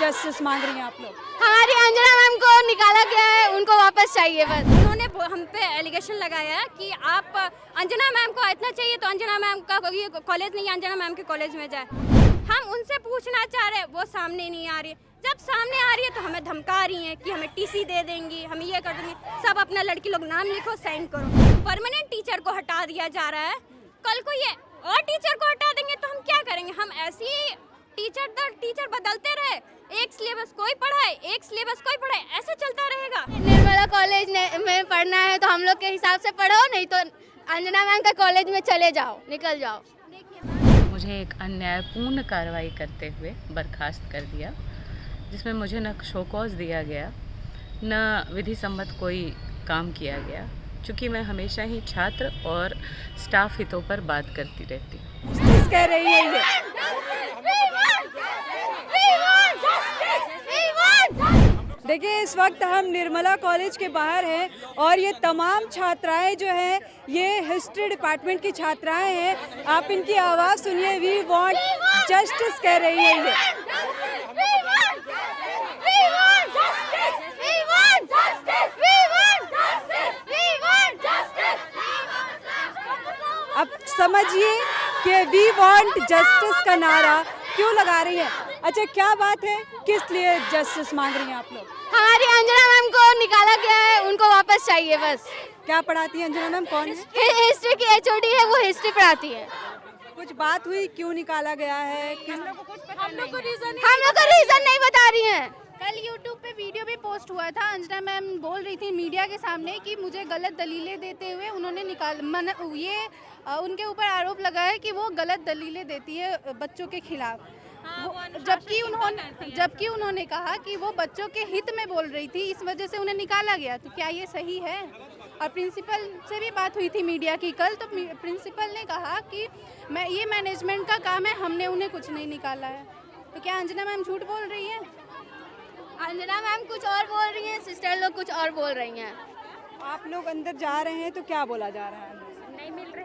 Justice मांग रही हैं आप लोग? हमारी अंजना मैम को निकाला गया है, उनको वापस चाहिए बस। उन्होंने हम पे एलिगेशन लगाया है कि आप अंजना मैम को इतना चाहिए तो अंजना मैम का ये कॉलेज नहीं, अंजना मैम के कॉलेज में जाए। हम उनसे पूछना चाह रहे हैं, वो सामने नहीं आ रही है। जब सामने आ रही है तो हमें धमका रही हैं कि हमें टीसी दे देंगी, हम ये कर देंगे, सब अपना लड़की लोग नाम लिखो, साइन करो। परमानेंट टीचर को हटा दिया जा रहा है, कल को ये और टीचर को हटा देंगे तो हम क्या करेंगे? हम ऐसे ही टीचर बदलते रहे, एक सिलेबस कोई पढ़ाए, एक सिलेबस कोई पढ़ाए, ऐसे चलता रहेगा। निर्मला कॉलेज में पढ़ना है तो हम लोग के हिसाब से पढ़ो, नहीं तो अंजना मैम का कॉलेज में चले जाओ, निकल जाओ। मुझे एक अन्यायपूर्ण कार्रवाई करते हुए बर्खास्त कर दिया, जिसमें मुझे न शो कॉज दिया गया, न विधि सम्मत कोई काम किया गया, क्योंकि मैं हमेशा ही छात्र और स्टाफ हितों पर बात करती रहती हूँ। जस्टिस कह रही है ये। देखिए, इस वक्त हम निर्मला कॉलेज के बाहर हैं और ये तमाम छात्राएं जो हैं ये हिस्ट्री डिपार्टमेंट की छात्राएं हैं। आप इनकी आवाज़ सुनिए, वी वांट जस्टिस कह रही है ये। अब समझिए कि वी वांट जस्टिस का नारा क्यों लगा रही है। अच्छा, क्या बात है, किस लिए जस्टिस मांग रही हैं आप लोग? हमारी अंजना मैम को निकाला गया है, उनको वापस चाहिए बस। क्या पढ़ाती हैं अंजना मैम? कौन है? हिस्ट्री की एचओडी है, वो हिस्ट्री पढ़ाती है। कुछ बात हुई, क्यों निकाला गया है? हम लोग को रीजन नहीं बता रही हैं। कल YouTube पे वीडियो भी पोस्ट हुआ था, अंजना मैम बोल रही थी मीडिया के सामने कि मुझे गलत दलीलें देते हुए उन्होंने उनके ऊपर आरोप लगा है कि वो गलत दलीलें देती है बच्चों के खिलाफ। जबकि उन्होंने कहा कि वो बच्चों के हित में बोल रही थी, इस वजह से उन्हें निकाला गया। तो क्या ये सही है? और प्रिंसिपल से भी बात हुई थी मीडिया की कल, तो प्रिंसिपल ने कहा कि ये मैनेजमेंट का काम है, हमने उन्हें कुछ नहीं निकाला है। तो क्या अंजना मैम झूठ बोल रही है? अंजना मैम कुछ और बोल रही हैं, सिस्टर लोग कुछ और बोल रही हैं। आप लोग अंदर जा रहे हैं तो क्या बोला जा रहा है?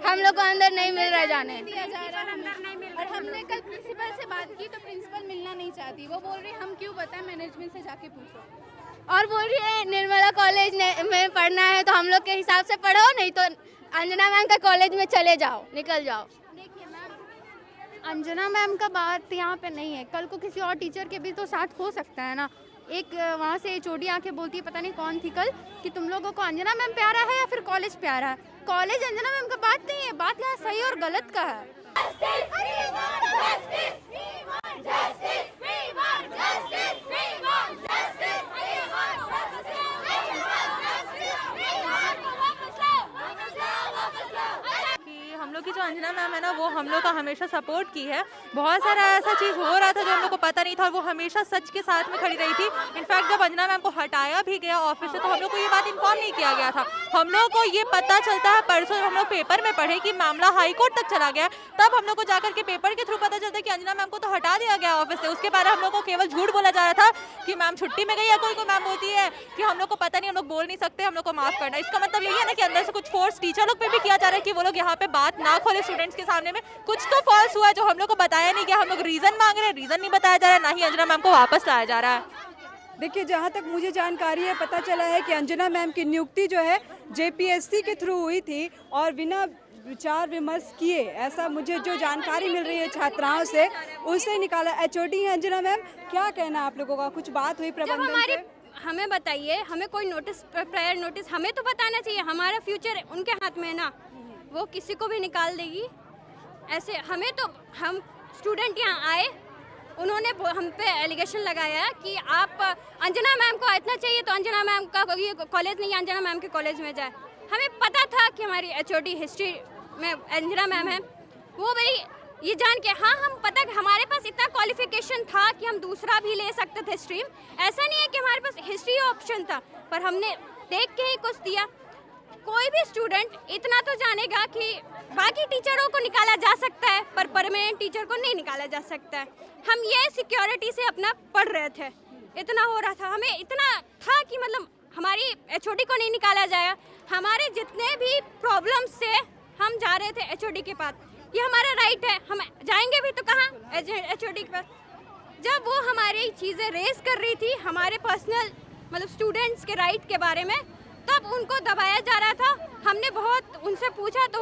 हम लोग को अंदर नहीं मिल रहा है जाने। दिया जा रहा है हमें। और हमने कल प्रिंसिपल से बात की तो प्रिंसिपल मिलना नहीं चाहती। वो बोल रही हम क्यों बताएं, मैनेजमेंट से जाके पूछो। और बोल रही है निर्मला कॉलेज में पढ़ना है तो हम लोग के हिसाब से पढ़ो, नहीं तो अंजना मैम का कॉलेज में चले जाओ, निकल जाओ। देखिए मैम, अंजना मैम का बात यहाँ पे नहीं है, कल को किसी और टीचर के भी तो साथ हो सकता है ना। एक वहाँ से चोटी आके बोलती है, पता नहीं कौन थी कल, कि तुम लोगों को अंजना मैम प्यारा है या फिर कॉलेज प्यारा है। कॉलेज अंजना मैम का बात नहीं है, बात यहाँ सही और गलत का है। हम लोग की जो अंजना मैम है ना, वो हम लोग का हमेशा सपोर्ट की है। बहुत सारा ऐसा चीज़ हो रहा था जो हम लोग को पता नहीं था, और वो हमेशा सच के साथ में खड़ी रही थी। इनफैक्ट जब अंजना मैम को हटाया भी गया ऑफिस से तो हम लोग को ये बात इन्फॉर्म नहीं किया गया था। हम लोग को ये पता चलता है परसों, हम लोग पेपर में पढ़े कि मामला हाई कोर्ट तक चला गया, तब हम लोग को जाकर के पेपर के थ्रू पता चलता है कि अंजना मैम को तो हटा दिया गया ऑफिस से। उसके बाद हम लोग को केवल झूठ बोला जा रहा था कि मैम छुट्टी में गई, या कोई मैम बोलती है कि हम लोग को पता नहीं, हम लोग बोल नहीं सकते, हम लोग को माफ करना। इसका मतलब यही है ना कि अंदर से कुछ फोर्स टीचर लोग पे भी किया जा रहा है कि वो लोग यहाँ पे बात ना खोले स्टूडेंट्स के सामने में। कुछ तो फॉल्स हुआ जो हम लोग को बताया नहीं गया। हम लोग रीजन मांग रहे हैं, रीजन नहीं बताया जा रहा है, ना ही अंजना मैम को वापस लाया जा रहा है। देखिए, जहाँ तक मुझे जानकारी है, पता चला है कि अंजना मैम की नियुक्ति जो है जेपीएससी के थ्रू हुई थी और बिना विचार विमर्श किए, ऐसा मुझे जो जानकारी मिल रही है छात्राओं से, उससे निकाला। एचओडी है अंजना मैम, क्या कहना आप लोगों का? कुछ बात हुई प्रबंधन से? हमें बताइए, हमें कोई नोटिस, प्रायर नोटिस हमें तो बताना चाहिए। हमारा फ्यूचर उनके हाथ में है ना, वो किसी को भी निकाल देगी ऐसे। हमें तो, हम स्टूडेंट यहाँ आए, उन्होंने हम पे एलिगेशन लगाया कि आप अंजना मैम को इतना चाहिए तो अंजना मैम का ये कॉलेज नहीं, अंजना मैम के कॉलेज में जाए। हमें पता था कि हमारी एचओडी हिस्ट्री में अंजना मैम है, वो भाई ये जान के, हाँ हम पता कि हमारे पास इतना क्वालिफिकेशन था कि हम दूसरा भी ले सकते थे स्ट्रीम। ऐसा नहीं है कि हमारे पास हिस्ट्री ऑप्शन था, पर हमने देख के ही कुछ दिया। कोई भी स्टूडेंट इतना तो जानेगा कि बाकी टीचरों को निकाला जा सकता है पर परमानेंट टीचर को नहीं निकाला जा सकता है। हम ये सिक्योरिटी से अपना पढ़ रहे थे, इतना हो रहा था, हमें इतना था कि मतलब हमारी एचओडी को नहीं निकाला जाएगा। हमारे जितने भी प्रॉब्लम्स से हम जा रहे थे एचओडी के पास, ये हमारा राइट है, हम जाएंगे भी तो कहाँ? एचओडी के पास। जब वो हमारी चीज़ें रेस कर रही थी, हमारे पर्सनल मतलब स्टूडेंट्स के राइट के बारे में, तब उनको दबाया जा रहा था। हमने बहुत उनसे पूछा तो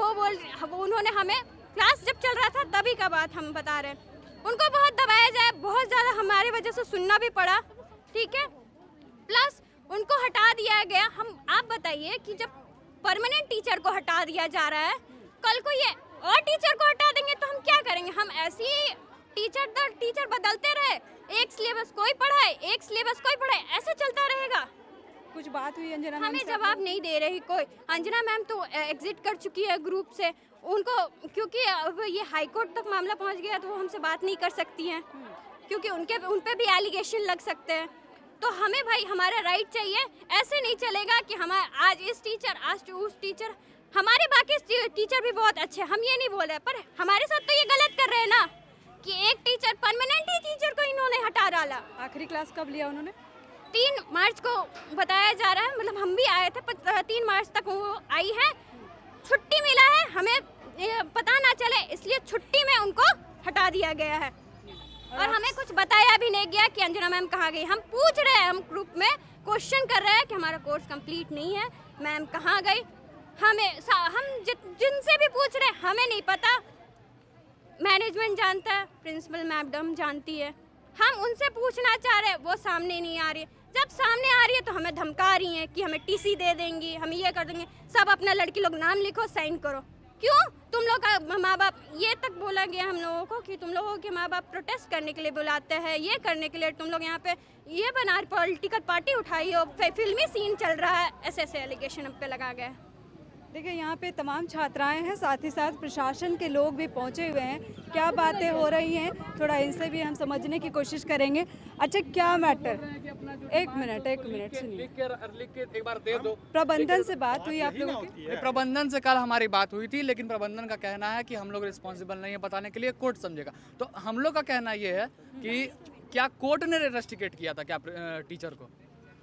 उन्होंने हमें, क्लास जब चल रहा था तभी का बात हम बता रहे हैं, उनको बहुत दबाया जाए, बहुत ज़्यादा हमारे वजह से सुनना भी पड़ा, ठीक है। प्लस उनको हटा दिया गया। आप बताइए कि जब परमानेंट टीचर को हटा दिया जा रहा है, कल को ये और टीचर को हटा देंगे तो हम क्या करेंगे? हम ऐसे ही टीचर दर टीचर बदलते रहे, एक सिलेबस कोई पढ़ाए, एक सिलेबस कोई पढ़ाए, ऐसे चलता रहेगा। कुछ बात हुई अंजना मैम हमें से? जवाब नहीं दे रही कोई। अंजना मैम तो एग्जिट कर चुकी है ग्रुप से, उनको क्योंकि अब ये हाई कोर्ट तक मामला पहुंच गया तो वो हमसे बात नहीं कर सकती हैं, क्योंकि उन पे भी एलिगेशन लग सकते हैं। तो हमें भाई हमारा राइट चाहिए। ऐसे नहीं चलेगा कि हमारे आज इस टीचर, आज उस टीचर, हमारे बाकी टीचर भी बहुत अच्छे, हम ये नहीं बोल रहे, पर हमारे साथ तो ये गलत कर रहे हैं ना कि एक टीचर, परमानेंट ही टीचर को इन्होंने हटा डाला। आखिरी क्लास कब लिया उन्होंने? 3 मार्च को बताया जा रहा है, मतलब हम भी आए थे, 3 मार्च तक वो आई है। छुट्टी मिला है, हमें पता ना चले इसलिए छुट्टी में उनको हटा दिया गया है। और हमें कुछ बताया भी नहीं गया कि अंजना मैम कहाँ गई। हम पूछ रहे हैं, हम ग्रुप में क्वेश्चन कर रहे हैं कि हमारा कोर्स कंप्लीट नहीं है, मैम कहाँ गई। हम जिनसे भी पूछ रहे हैं, हमें नहीं पता। मैनेजमेंट जानता है, प्रिंसिपल मैडम जानती है, हम उनसे पूछना चाह रहे हैं, वो सामने नहीं आ रही है। जब सामने आ रही है तो हमें धमका रही हैं कि हमें टीसी दे देंगी, हम ये कर देंगे, सब अपना लड़की लोग नाम लिखो, साइन करो। क्यों? तुम लोग का माँ बाप, ये तक बोला गया हम लोगों को कि तुम लोगों के माँ बाप प्रोटेस्ट करने के लिए बुलाते हैं, ये करने के लिए तुम लोग यहाँ पे ये बना पॉलिटिकल पार्टी उठाई हो, फिल्मी सीन चल रहा है, ऐसे एलिगेशन हम पे लगा गया है। देखिए यहाँ पे तमाम छात्राएं हैं, साथ ही साथ प्रशासन के लोग भी पहुंचे हुए हैं। क्या बातें हो रही हैं थोड़ा इनसे भी हम समझने की कोशिश करेंगे। अच्छा, क्या मैटर? एक मिनट सुनिए। लिख के एक बार दे दो। प्रबंधन से बात हुई आप लोगों की? प्रबंधन से कल हमारी बात हुई थी, लेकिन प्रबंधन का कहना है कि हम लोग रिस्पॉन्सिबल नहीं है बताने के लिए, कोर्ट समझेगा। तो हम लोग का कहना ये है कि क्या कोर्ट ने रेस्ट्रिकेट किया था क्या टीचर को?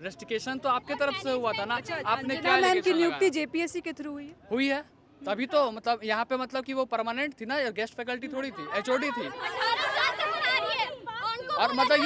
रेस्ट्रिकेशन तो आपके तरफ से हुआ था ना। आपने क्या मैम की नियुक्ति जेपीएससी के थ्रू हुई है? तभी तो मतलब यहाँ पे मतलब कि वो परमानेंट थी ना, गेस्ट फैकल्टी थोड़ी थी, एचओडी थी। और मतलब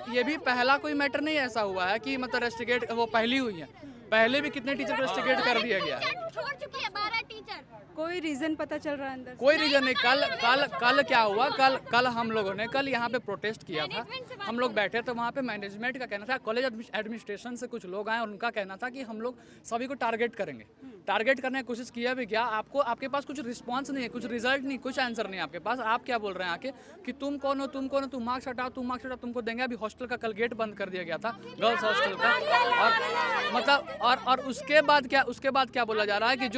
ये भी पहला कोई मैटर नहीं ऐसा हुआ है कि मतलब रेस्ट्रिकेट वो पहली हुई है, पहले भी कितने टीचर को रेस्ट्रिकेट कर दिया गया है। छोड़ चुकी है 12 टीचर। कोई रीजन पता चल रहा है अंदर? कोई रीजन नहीं। कल क्या हुआ, कल हम लोगों ने कल यहाँ पे प्रोटेस्ट किया था। हम लोग बैठे थे वहाँ पे, मैनेजमेंट का कहना था, कॉलेज एडमिनिस्ट्रेशन से कुछ लोग आए और उनका कहना था कि हम लोग सभी को टारगेट करेंगे। टारगेट करने की कोशिश किया भी क्या, आपके पास कुछ रिस्पॉन्स नहीं है, कुछ रिजल्ट नहीं, कुछ आंसर नहीं है आपके पास। आप क्या बोल रहे हैं आके कि तुम कौन हो, तुम मार्क्स हटाओ, तुमको देंगे। अभी हॉस्टल का कल गेट बंद कर दिया गया था, गर्ल्स हॉस्टल का। और मतलब और उसके बाद क्या बोला जा रहा है कि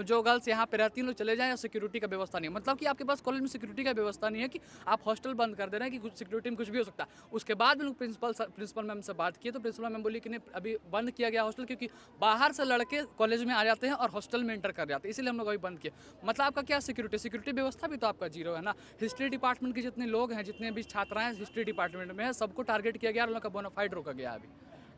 जो गर्ल्स यहाँ पे रहती हैं लोग चले जाएं, या सिक्योरिटी का व्यवस्था नहीं है। मतलब कि आपके पास कॉलेज में सिक्योरिटी का व्यवस्था नहीं है कि आप हॉस्टल बंद कर दे रहे हैं कि कुछ सिक्योरिटी में कुछ भी हो सकता है। उसके बाद में लोग प्रिंसिपल मैम से बात किए तो प्रिंसिपल मैम बोली कि नहीं, अभी बंद किया गया हॉस्टल, क्योंकि बाहर से लड़के कॉलेज में आ जाते हैं और हॉस्टल में एंटर कर जाते हैं, इसलिए हम लोग अभी बंद किए। मतलब आपका क्या सिक्योरिटी व्यवस्था भी तो आपका जीरो है ना। हिस्ट्री डिपार्टमेंट के जितने लोग हैं, जितने भी छात्राएं हिस्ट्री डिपार्टमेंट में है, सबको टारगेट किया गया और उनका बोनाफाइड रोका गया अभी,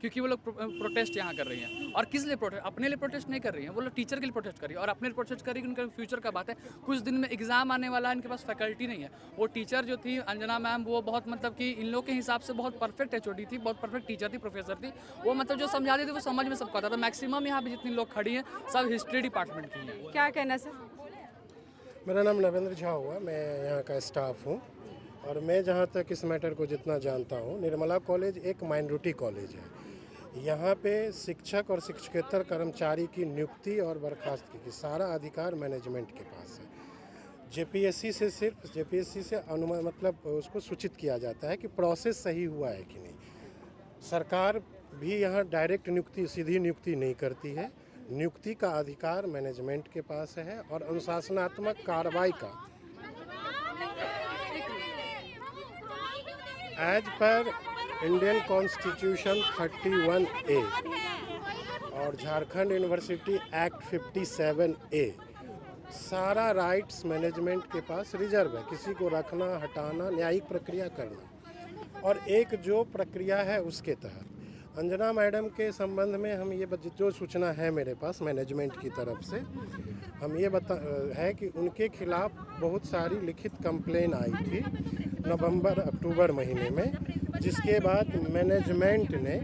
क्योंकि वो लोग प्रोटेस्ट यहाँ कर रही हैं। और किस लिए प्रोटेस्ट? अपने लिए प्रोटेस्ट नहीं कर रही हैं, वो लोग टीचर के लिए प्रोटेस्ट कर रही है। और अपने लिए प्रोटेस्ट कर रही है, उनका फ्यूचर का बात है। कुछ दिन में एग्जाम आने वाला है, इनके पास फैकल्टी नहीं है। वो टीचर जो थी अंजना मैम, वो बहुत मतलब कि इन लोग के हिसाब से बहुत परफेक्ट एचओडी थी, बहुत परफेक्ट टीचर थी, प्रोफेसर थी। वो मतलब जो समझाती थी वो समझ में सबको आता था। मैक्सिमम यहाँ पे जितने लोग खड़ी हैं सब हिस्ट्री डिपार्टमेंट की हैं। क्या कहना सर? मेरा नाम नरेंद्र झा हुआ, मैं यहाँ का स्टाफ हूँ। और मैं जहाँ तक इस मैटर को जितना जानता हूँ, निर्मला कॉलेज एक माइनॉरिटी कॉलेज है। यहाँ पे शिक्षक और शिक्षकेतर कर्मचारी की नियुक्ति और बर्खास्तगी की सारा अधिकार मैनेजमेंट के पास है। जेपीएससी से अनुमान मतलब उसको सूचित किया जाता है कि प्रोसेस सही हुआ है कि नहीं। सरकार भी यहाँ डायरेक्ट नियुक्ति, सीधी नियुक्ति नहीं करती है। नियुक्ति का अधिकार मैनेजमेंट के पास है और अनुशासनात्मक कार्रवाई का as per Indian constitution 31A और झारखंड यूनिवर्सिटी एक्ट 57A सारा राइट्स मैनेजमेंट के पास रिजर्व है, किसी को रखना, हटाना, न्यायिक प्रक्रिया करना। और एक जो प्रक्रिया है उसके तहत अंजना मैडम के संबंध में हम ये जो सूचना है मेरे पास मैनेजमेंट की तरफ से, हम ये है कि उनके खिलाफ बहुत सारी लिखित कंप्लेन आई थी नवंबर अक्टूबर महीने में, जिसके बाद मैनेजमेंट ने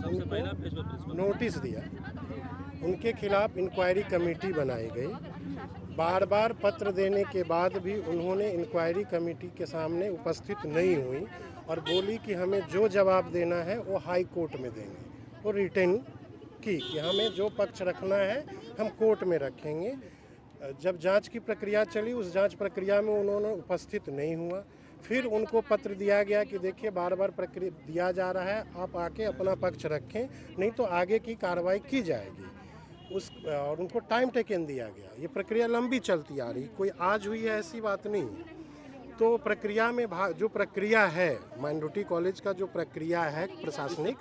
उनको नोटिस दिया। उनके खिलाफ इंक्वायरी कमेटी बनाई गई। बार बार पत्र देने के बाद भी उन्होंने इंक्वायरी कमेटी के सामने उपस्थित नहीं हुई और बोली कि हमें जो जवाब देना है वो हाई कोर्ट में देंगे। वो रिटर्न की कि हमें जो पक्ष रखना है हम कोर्ट में रखेंगे। जब जांच की प्रक्रिया चली, उस जांच प्रक्रिया में उन्होंने उपस्थित नहीं हुआ। फिर उनको पत्र दिया गया कि देखिए बार बार प्रक्रिया दिया जा रहा है, आप आके अपना पक्ष रखें, नहीं तो आगे की कार्रवाई की जाएगी। और उनको टाइम टेकन दिया गया। ये प्रक्रिया लंबी चलती आ रही, कोई आज हुई है ऐसी बात नहीं है। तो प्रक्रिया में जो प्रक्रिया है, माइनॉरिटी कॉलेज का जो प्रक्रिया है प्रशासनिक,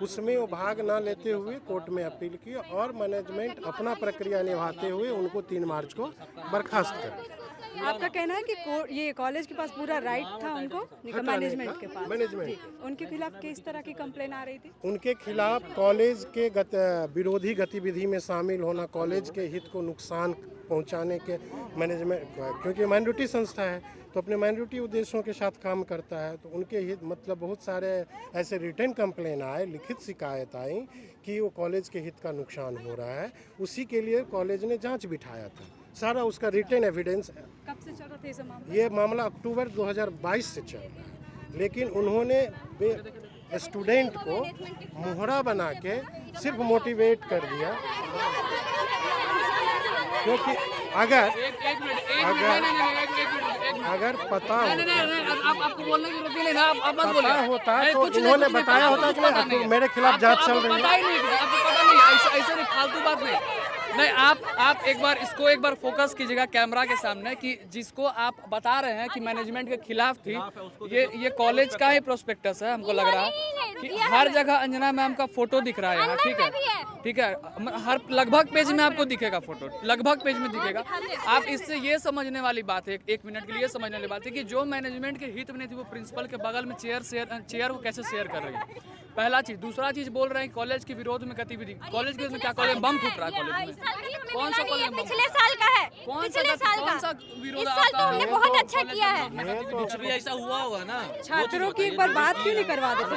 उसमें वो भाग ना लेते हुए कोर्ट में अपील की और मैनेजमेंट अपना प्रक्रिया निभाते हुए उनको 3 मार्च को बर्खास्त कर। आपका कहना है कि ये कॉलेज के पास पूरा राइट था उनको, मैनेजमेंट के पास? मैनेजमेंट उनके खिलाफ किस तरह की कंप्लेन आ रही थी? उनके खिलाफ कॉलेज के विरोधी गतिविधि में शामिल होना, कॉलेज के हित को नुकसान पहुंचाने के मैनेजमेंट, क्योंकि माइनॉरिटी संस्था है तो अपने माइनॉरिटी उद्देश्यों के साथ काम करता है, तो उनके हित मतलब बहुत सारे ऐसे रिटर्न कंप्लेन आए, लिखित शिकायत आई कि वो कॉलेज के हित का नुकसान हो रहा है। उसी के लिए कॉलेज ने जांच बिठाया था। सारा उसका रिटर्न एविडेंस है। कब से चल रहा था ये मामला अक्टूबर 2022 से चल रहा है, लेकिन उन्होंने स्टूडेंट को मोहरा बना के सिर्फ मोटिवेट कर दिया। क्योंकि अगर पता होता तो इन्होंने बताया होता कि मेरे खिलाफ जांच चल रही है। ऐसे नहीं, फालतू बात नहीं। आप एक बार फोकस कीजिएगा कैमरा के सामने कि जिसको आप बता रहे हैं कि मैनेजमेंट के खिलाफ थी, ये कॉलेज का ही प्रोस्पेक्टस है। हमको लग रहा है कि हर जगह अंजना मैम का फोटो दिख रहा है यहाँ, ठीक है। हर लगभग पेज में आपको दिखेगा फोटो, लगभग पेज में दिखेगा। आप इससे ये समझने वाली बात है, 1 मिनट के लिए समझने वाली बात है कि जो मैनेजमेंट के हित में नहीं थी वो प्रिंसिपल के बगल में चेयर को कैसे शेयर कर रही है, पहला चीज। दूसरा चीज बोल रहे हैं कॉलेज के विरोध में गतिविधि। कॉलेज के क्या, कॉलेज में बम फूट रहा है कॉलेज में? कौन सा कॉलेज में? पिछले साल का है, कौन सा विरोध? इस साल तो हमने बहुत अच्छा किया है। कुछ भी ऐसा हुआ होगा ना, छात्रों की एक बार बात क्यों नहीं करवा देते?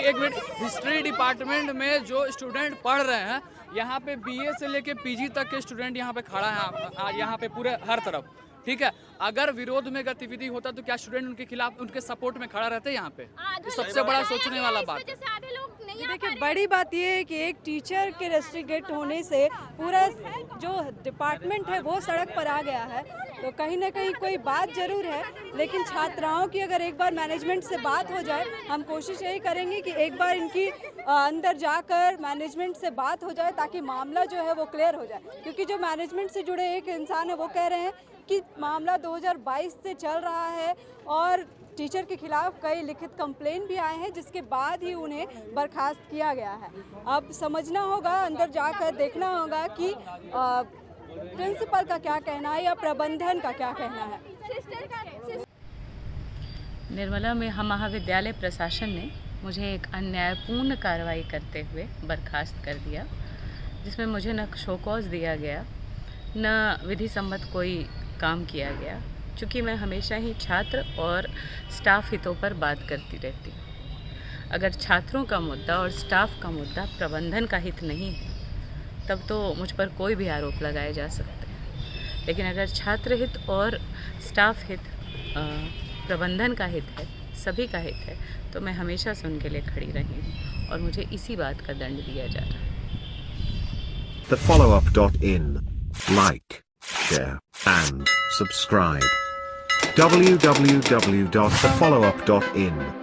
एक मिनट। हिस्ट्री डिपार्टमेंट में जो स्टूडेंट पढ़ रहे हैं, यहाँ पे बीए से लेके पीजी तक के स्टूडेंट यहाँ पे खड़ा है, यहाँ पे पूरे हर तरफ, ठीक है। अगर विरोध में गतिविधि होता तो क्या स्टूडेंट उनके खिलाफ, उनके सपोर्ट में खड़ा रहते यहाँ पे? सबसे बड़ा सोचने वाला बात है। देखिए, बड़ी बात यह है कि एक टीचर के रेस्ट्रिक्ट होने से पूरा जो डिपार्टमेंट है वो सड़क पर आ गया है। तो कहीं ना कहीं कोई बात जरूर है, लेकिन छात्राओं की अगर एक बार मैनेजमेंट से बात हो जाए, हम कोशिश यही करेंगे कि एक बार इनकी अंदर जाकर मैनेजमेंट से बात हो जाए ताकि मामला जो है वो क्लियर हो जाए। क्योंकि जो मैनेजमेंट से जुड़े एक इंसान है वो कह रहे हैं कि मामला 2022 से चल रहा है और टीचर के खिलाफ कई लिखित कंप्लेन भी आए हैं, जिसके बाद ही उन्हें बर्खास्त किया गया है। अब समझना होगा, अंदर जाकर देखना होगा कि प्रिंसिपल का क्या कहना है या प्रबंधन का क्या कहना है। निर्मला में महाविद्यालय प्रशासन ने मुझे एक अन्यायपूर्ण कार्रवाई करते हुए बर्खास्त कर दिया, जिसमें मुझे न शो कॉज दिया गया, न विधि सम्मत कोई काम किया गया। चूँकि मैं हमेशा ही छात्र और स्टाफ हितों पर बात करती रहती हूँ। अगर छात्रों का मुद्दा और स्टाफ का मुद्दा प्रबंधन का हित नहीं है, तब तो मुझ पर कोई भी आरोप लगाए जा सकते हैं। लेकिन अगर छात्र हित और स्टाफ हित प्रबंधन का हित है, सभी का हित है, तो मैं हमेशा से उनके लिए खड़ी रही हूँ और मुझे इसी बात का दंड दिया जा रहा है। TheFollowUp.in. Like, share, and subscribe. www.thefollowup.in